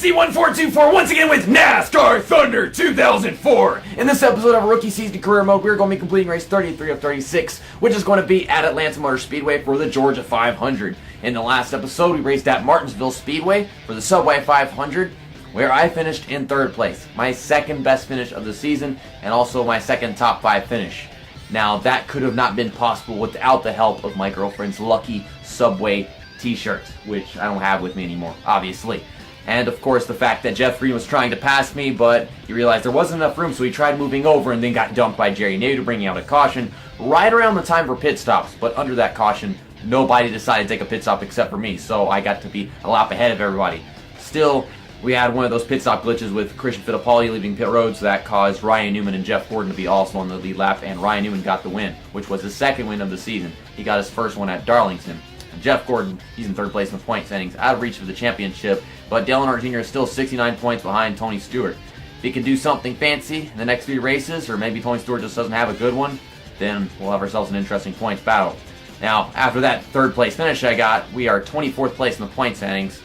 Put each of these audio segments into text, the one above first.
CC1424 once again with NASCAR Thunder 2004. In this episode of Rookie Season Career Mode, we're going to be completing race 33 of 36, which is going to be at Atlanta Motor Speedway for the Georgia 500. In the last episode, we raced at Martinsville Speedway for the Subway 500, where I finished in third place. My second best finish of the season, and also my second top 5 finish. Now, that could have not been possible without the help of my girlfriend's lucky Subway t-shirt, which I don't have with me anymore, obviously. And of course the fact that Jeff Green was trying to pass me, but he realized there wasn't enough room, so he tried moving over and then got dumped by Jerry Nadeau, bringing out a caution right around the time for pit stops. But under that caution, nobody decided to take a pit stop except for me, so I got to be a lap ahead of everybody. Still, we had one of those pit stop glitches with Christian Fittipaldi leaving pit road, so that caused Ryan Newman and Jeff Gordon to be also on the lead lap, and Ryan Newman got the win, which was his second win of the season. He got his first one at Darlington. Jeff Gordon, he's in third place in the point standings, out of reach for the championship, but Dale Earnhardt Jr. is still 69 points behind Tony Stewart. If he can do something fancy in the next 3 races, or maybe Tony Stewart just doesn't have a good one, then we'll have ourselves an interesting points battle. Now, after that third place finish I got, we are 24th place in the point standings.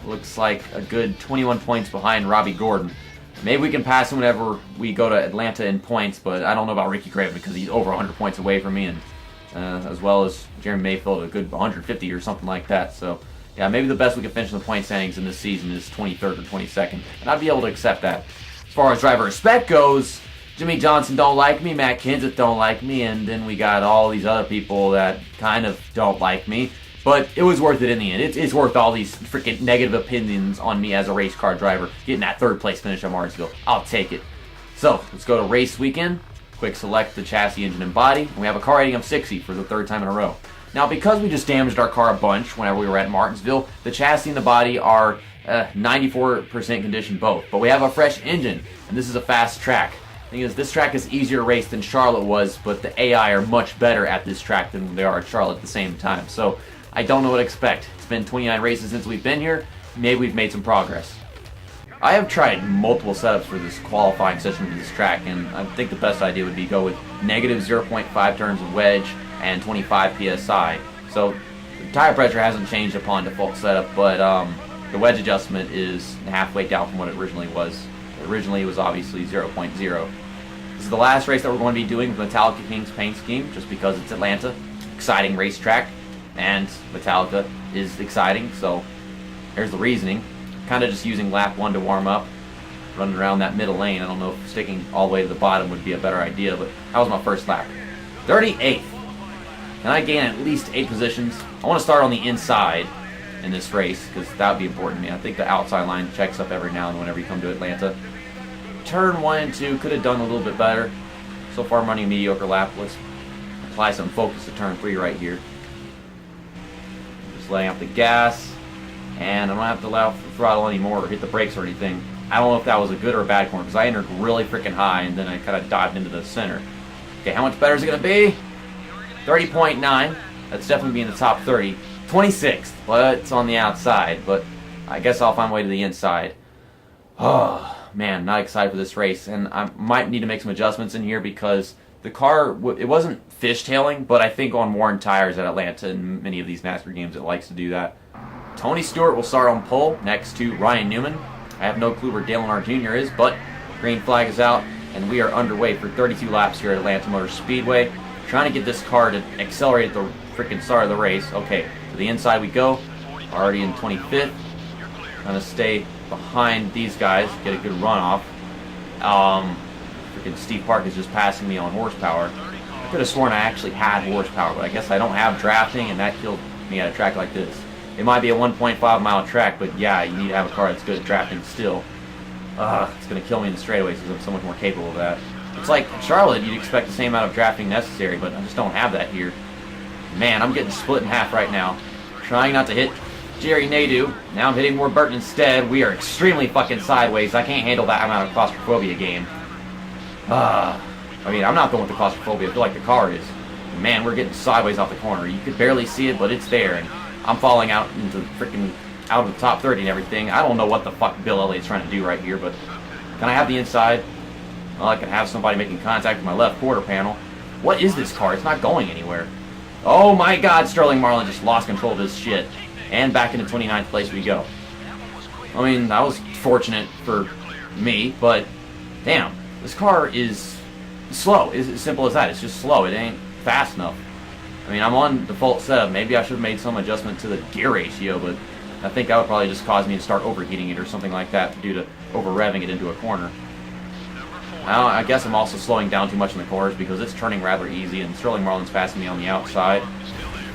Looks like a good 21 points behind Robbie Gordon. Maybe we can pass him whenever we go to Atlanta in points, but I don't know about Ricky Craven because he's over 100 points away from me, and as well as Jeremy Mayfield, a good 150 or something like that. So, yeah, maybe the best we can finish in the point standings in this season is 23rd or 22nd, and I'd be able to accept that. As far as driver respect goes, Jimmy Johnson don't like me, Matt Kenseth don't like me, and then we got all these other people that kind of don't like me. But it was worth it in the end. It's worth all these freaking negative opinions on me as a race car driver, getting that third place finish at Martinsville. I'll take it. So, let's go to race weekend. Quick select the chassis, engine, and body. And we have a car rating of 60 for the 3rd time in a row. Now, because we just damaged our car a bunch whenever we were at Martinsville, the chassis and the body are 94% condition both. But we have a fresh engine, and this is a fast track. The thing is, this track is easier to race than Charlotte was, but the AI are much better at this track than they are at Charlotte at the same time. So, I don't know what to expect. It's been 29 races since we've been here. Maybe we've made some progress. I have tried multiple setups for this qualifying session for this track, and I think the best idea would be go with negative 0.5 turns of wedge and 25 psi. So the tire pressure hasn't changed upon default setup, but the wedge adjustment is halfway down from what it originally was. Originally it was obviously 0.0. This is the last race that we're going to be doing with Metallica King's paint scheme, just because it's Atlanta. Exciting racetrack, and Metallica is exciting, so here's the reasoning. Kind of just using lap 1 to warm up, running around that middle lane. I don't know if sticking all the way to the bottom would be a better idea, but that was my first lap. 38th. And I gain at least 8 positions. I want to start on the inside in this race, because that would be important to me. I think the outside line checks up every now and then whenever you come to Atlanta. Turn 1 and 2 could have done a little bit better. So far I'm running a mediocre lap. Let's apply some focus to turn 3 right here. Just laying out the gas. And I don't have to allow the throttle anymore or hit the brakes or anything. I don't know if that was a good or a bad corner, because I entered really freaking high and then I kind of dived into the center. Okay, how much better is it going to be? 30.9. That's definitely be in the top 30. 26th, but it's on the outside, but I guess I'll find a way to the inside. Oh, man, not excited for this race, and I might need to make some adjustments in here because the car, it wasn't fishtailing, but I think on worn tires at Atlanta and many of these NASCAR games it likes to do that. Tony Stewart will start on pole next to Ryan Newman. I have no clue where Dale Earnhardt Jr. is, but green flag is out, and we are underway for 32 laps here at Atlanta Motor Speedway. Trying to get this car to accelerate at the freaking start of the race. Okay, to the inside we go. Already in 25th. Trying to stay behind these guys, get a good runoff. Freaking Steve Park is just passing me on horsepower. I could have sworn I actually had horsepower, but I guess I don't have drafting, and that killed me at a track like this. It might be a 1.5 mile track, but yeah, you need to have a car that's good at drafting still. It's going to kill me in the straightaways because I'm so much more capable of that. It's like in Charlotte, you'd expect the same amount of drafting necessary, but I just don't have that here. Man, I'm getting split in half right now. Trying not to hit Jerry Nadeau. Now I'm hitting Ward Burton instead. We are extremely fucking sideways. I can't handle that amount of claustrophobia game. I mean, I'm not going with the claustrophobia. I feel like the car is. Man, we're getting sideways off the corner. You could barely see it, but it's there. And I'm falling out into freaking out of the top 30 and everything. I don't know what the fuck Bill Elliott's trying to do right here, but can I have the inside? Well, I can have somebody making contact with my left quarter panel. What is this car? It's not going anywhere. Oh my god, Sterling Marlin just lost control of his shit. And back into 29th place we go. I mean, that was fortunate for me, but damn, this car is slow. It's as simple as that. It's just slow. It ain't fast enough. I mean, I'm on default setup. Maybe I should have made some adjustment to the gear ratio, but I think that would probably just cause me to start overheating it or something like that due to over-revving it into a corner. I guess I'm also slowing down too much in the corners because it's turning rather easy, and Sterling Marlin's passing me on the outside.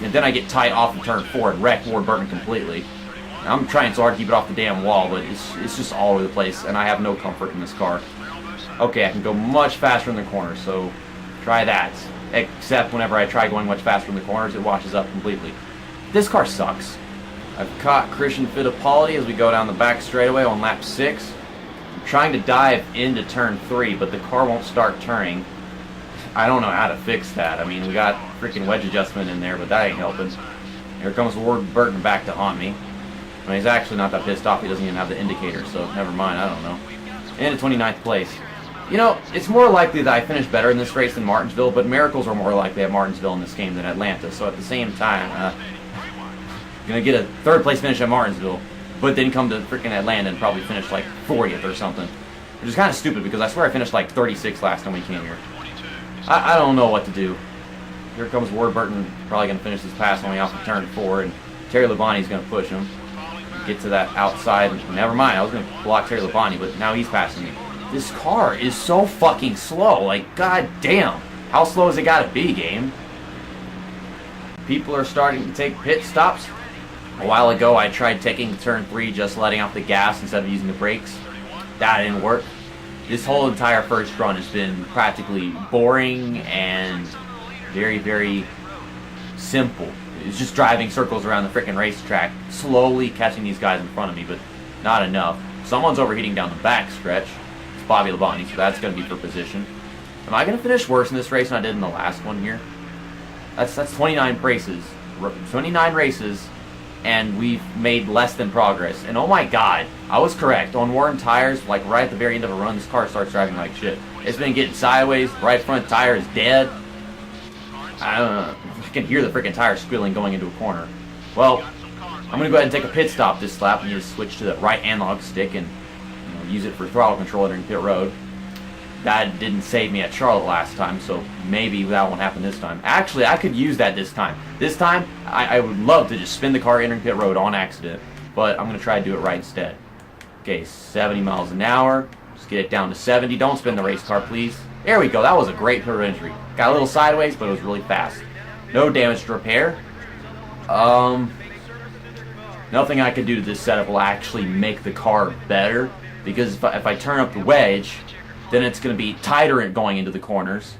And then I get tight off of turn 4 and wreck Ward Burton completely. I'm trying so hard to keep it off the damn wall, but it's just all over the place, and I have no comfort in this car. Okay, I can go much faster in the corners, so try that. Except whenever I try going much faster in the corners, it washes up completely. This car sucks. I've caught Christian Fittipaldi as we go down the back straightaway on lap 6. I'm trying to dive into turn 3, but the car won't start turning. I don't know how to fix that. I mean, we got freaking wedge adjustment in there, but that ain't helping. Here comes Ward Burton back to haunt me. I mean, he's actually not that pissed off. He doesn't even have the indicator, so never mind. I don't know. And 29th place. You know, it's more likely that I finish better in this race than Martinsville, but miracles are more likely at Martinsville in this game than Atlanta. So at the same time, gonna get a 3rd place finish at Martinsville, but then come to freaking Atlanta and probably finish like 40th or something. Which is kind of stupid because I swear I finished like 36 last time we came here. I don't know what to do. Here comes Ward Burton, probably gonna finish this pass only off of turn 4, and Terry Labonte's gonna push him. Get to that outside. Never mind, I was gonna block Terry Labonte, but now he's passing me. This car is so fucking slow. Like, god damn. How slow has it gotta be, game? People are starting to take pit stops. A while ago, I tried taking turn 3, just letting off the gas instead of using the brakes. That didn't work. This whole entire first run has been practically boring and very, very simple. It's just driving circles around the freaking racetrack, slowly catching these guys in front of me, but not enough. Someone's overheating down the back stretch. It's Bobby Labonte, so that's going to be for position. Am I going to finish worse in this race than I did in the last one here? That's 29 races. 29 races, and we've made less than progress. And oh my god, I was correct. On worn tires, like right at the very end of a run, this car starts driving like shit. It's been getting sideways. Right front tire is dead. I don't know. I can hear the freaking tire squealing going into a corner. Well, I'm going to go ahead and take a pit stop this lap and just switch to the right analog stick and use it for throttle control during pit road. That didn't save me at Charlotte last time, so maybe that won't happen this time. Actually, I could use that this time. This time, I would love to just spin the car entering pit road on accident, but I'm going to try to do it right instead. Okay, 70 miles an hour. Just get it down to 70. Don't spin the race car, please. There we go. That was a great pit road entry. Got a little sideways, but it was really fast. No damage to repair. Nothing I could do to this setup will actually make the car better, because if I turn up the wedge, then it's going to be tighter going into the corners.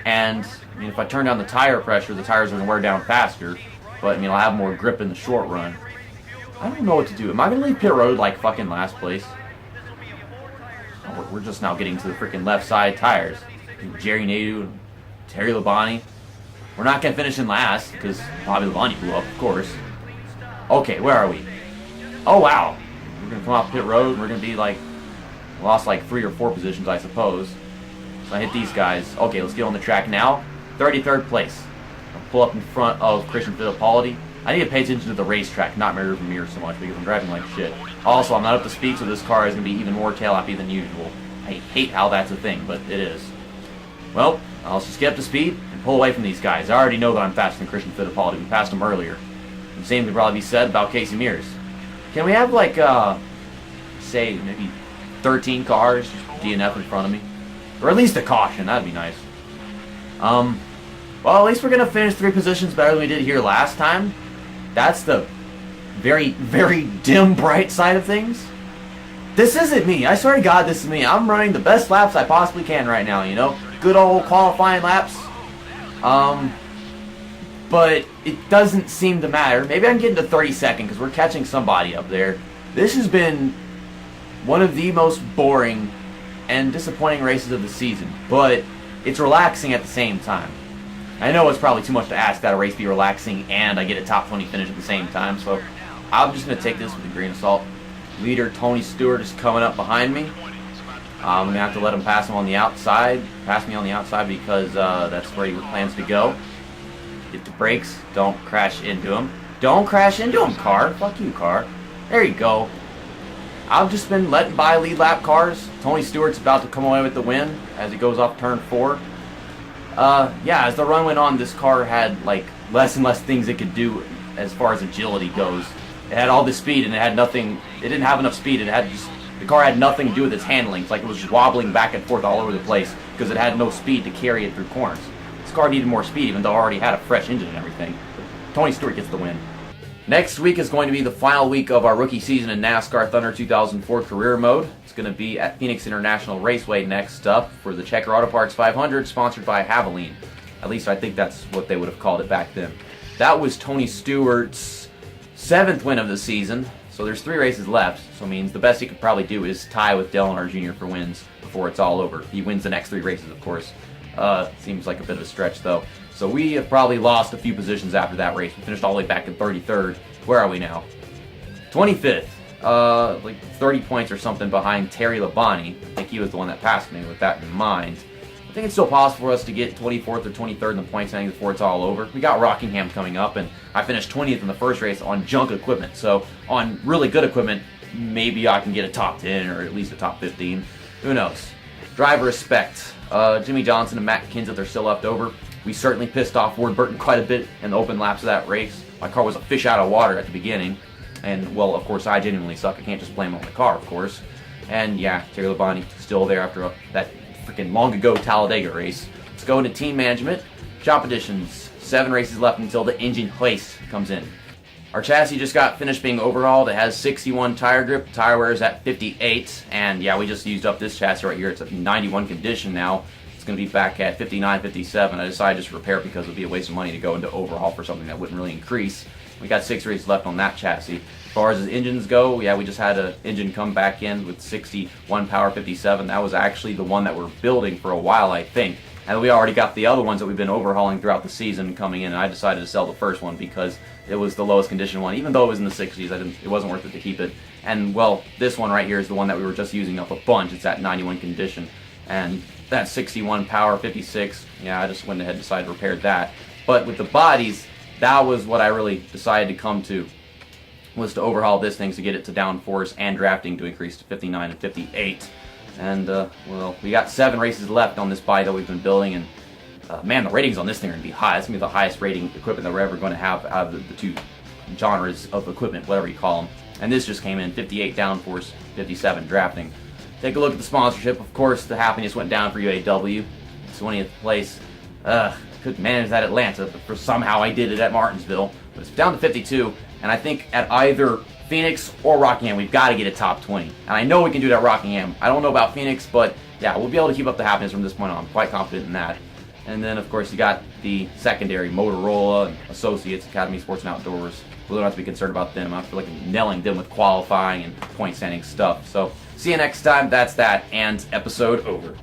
And I mean, if I turn down the tire pressure, the tires are going to wear down faster. But I mean, I'll have more grip in the short run. I don't know what to do. Am I going to leave pit road like fucking last place? Oh, we're just now getting to the freaking left side tires. Jerry Nadeau and Terry Labonte. We're not going to finish in last because Bobby Labonte blew up, of course. Okay, where are we? Oh, wow. We're going to come off pit road and we're going to be like, lost like 3 or 4 positions, I suppose. So I hit these guys. Okay, let's get on the track now. 33rd place. I'll pull up in front of Christian Fittipaldi. I need to pay attention to the racetrack, not my rearview mirror so much because I'm driving like shit. Also, I'm not up to speed, so this car is going to be even more tail-happy than usual. I hate how that's a thing, but it is. Well, I'll just get up to speed and pull away from these guys. I already know that I'm faster than Christian Fittipaldi. We passed him earlier. The same could probably be said about Casey Mears. Can we have like, say, maybe 13 cars DNF in front of me? Or at least a caution, that'd be nice. Well, at least we're gonna finish 3 positions better than we did here last time. That's the very, very dim, bright side of things. This isn't me. I swear to God, this is me. I'm running the best laps I possibly can right now, you know? Good old qualifying laps. But it doesn't seem to matter. Maybe I can get into 32nd because we're catching somebody up there. This has been one of the most boring and disappointing races of the season, but it's relaxing at the same time. I know it's probably too much to ask that a race be relaxing and I get a top 20 finish at the same time, so I'm just going to take this with a grain of salt. Leader Tony Stewart is coming up behind me. I'm going to have to let him pass me on the outside because that's where he plans to go. Hit the brakes. Don't crash into him. Don't crash into him, car. Fuck you, car. There you go. I've just been letting by lead lap cars. Tony Stewart's about to come away with the win as he goes off turn 4. Yeah, as the run went on, this car had like less and less things it could do as far as agility goes. It had all this speed and it had nothing. It didn't have enough speed. The car had nothing to do with its handling. It's like it was just wobbling back and forth all over the place because it had no speed to carry it through corners. This car needed more speed, even though it already had a fresh engine and everything. Tony Stewart gets the win. Next week is going to be the final week of our rookie season in NASCAR Thunder 2004 career mode. It's going to be at Phoenix International Raceway next up for the Checker Auto Parts 500, sponsored by Haviline. At least I think that's what they would have called it back then. That was Tony Stewart's 7th win of the season, so there's 3 races left. So it means the best he could probably do is tie with Dale Earnhardt Jr. for wins before it's all over. He wins the next 3 races, of course. Seems like a bit of a stretch, though. So we have probably lost a few positions after that race. We finished all the way back in 33rd. Where are we now? 25th. Like 30 points or something behind Terry Labonte. I think he was the one that passed me with that in mind. I think it's still possible for us to get 24th or 23rd in the point standings before it's all over. We got Rockingham coming up, and I finished 20th in the first race on junk equipment. So on really good equipment, maybe I can get a top 10 or at least a top 15. Who knows? Driver respect. Jimmy Johnson and Matt Kenseth are still left over. We certainly pissed off Ward Burton quite a bit in the open laps of that race. My car was a fish out of water at the beginning. And, well, of course, I genuinely suck. I can't just blame on the car, of course. And, yeah, Terry Labonte still there after that freaking long ago Talladega race. Let's go into team management. Shop additions. 7 races left until the engine hoist comes in. Our chassis just got finished being overhauled. It has 61 tire grip. Tire wear is at 58. And, yeah, we just used up this chassis right here. It's at 91 condition now. Going to be back at 59, 57. I decided just to repair it because it would be a waste of money to go into overhaul for something that wouldn't really increase. We got 6 races left on that chassis. As far as the engines go, yeah, we just had an engine come back in with 61 power 57. That was actually the one that we're building for a while, I think. And we already got the other ones that we've been overhauling throughout the season coming in, and I decided to sell the first one because it was the lowest condition one. Even though it was in the 60s, it wasn't worth it to keep it. And, well, this one right here is the one that we were just using up a bunch. It's at 91 condition. And that 61 power 56, yeah, I just went ahead and decided to repair that. But with the bodies, that was what I really decided to come to, was to overhaul this thing to get it to downforce and drafting to increase to 59 and 58. And, well, we got 7 races left on this body that we've been building, and, man, the ratings on this thing are going to be high. It's going to be the highest rating equipment that we're ever going to have out of the 2 genres of equipment, whatever you call them. And this just came in 58 downforce, 57 drafting. Take a look at the sponsorship. Of course, the happiness went down for UAW. 20th place. Couldn't manage that Atlanta, but for somehow I did it at Martinsville. But it's down to 52, and I think at either Phoenix or Rockingham, we've got to get a top 20. And I know we can do it at Rockingham. I don't know about Phoenix, but yeah, we'll be able to keep up the happiness from this point on. I'm quite confident in that. And then, of course, you got the secondary, Motorola and Associates, Academy Sports and Outdoors. We don't have to be concerned about them. I feel like I'm nailing them with qualifying and point standing stuff. So, see you next time. That's that, and episode over.